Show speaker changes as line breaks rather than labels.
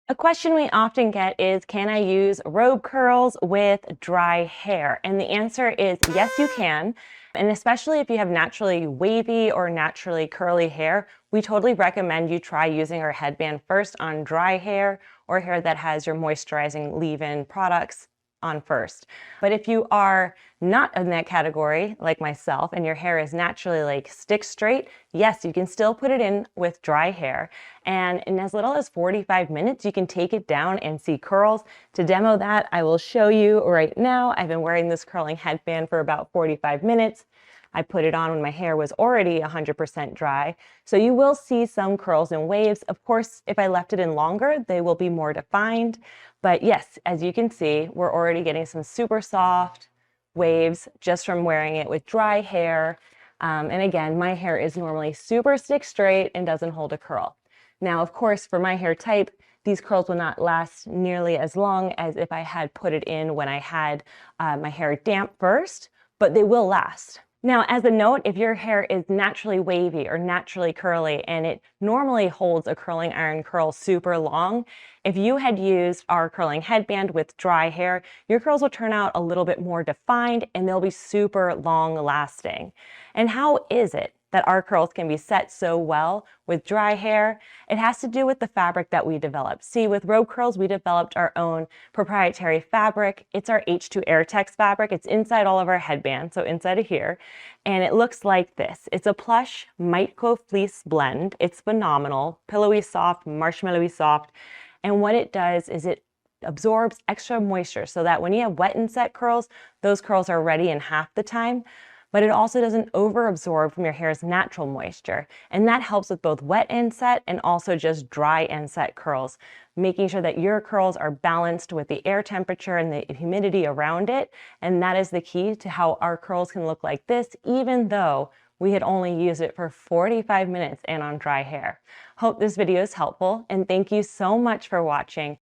A question we often get is, can I use robe curls with dry hair? And the answer is yes, you can. And especially if you have naturally wavy or naturally curly hair, we totally recommend you try using our headband first on dry hair or hair that has your moisturizing leave-in products on first. But if you are not in that category, like myself, and your hair is naturally like stick straight, yes, you can still put it in with dry hair. And in as little as 45 minutes, you can take it down and see curls. To demo that, I will show you right now. I've been wearing this curling headband for about 45 minutes. I put it on when my hair was already 100% dry. So you will see some curls and waves. Of course, if I left it in longer, they will be more defined. But yes, as you can see, we're already getting some super soft waves just from wearing it with dry hair. And again, my hair is normally super stick straight and doesn't hold a curl. Now, of course, for my hair type, these curls will not last nearly as long as if I had put it in when I had my hair damp first, but they will last. Now, as a note, if your hair is naturally wavy or naturally curly and it normally holds a curling iron curl super long, if you had used our curling headband with dry hair, your curls will turn out a little bit more defined and they'll be super long lasting. And how is it that our curls can be set so well with dry hair? It has to do with the fabric that we developed. See, with RobeCurls, we developed our own proprietary fabric. It's our H²air-Tex fabric. It's inside all of our headbands, so inside of here. And it looks like this. It's a plush Micro Fleece blend. It's phenomenal, pillowy soft, marshmallowy soft. And what it does is it absorbs extra moisture so that when you have wet and set curls, those curls are ready in half the time. But it also doesn't over-absorb from your hair's natural moisture. And that helps with both wet and set and also just dry and set curls, making sure that your curls are balanced with the air temperature and the humidity around it. And that is the key to how our curls can look like this, even though we had only used it for 45 minutes and on dry hair. Hope this video is helpful, and thank you so much for watching.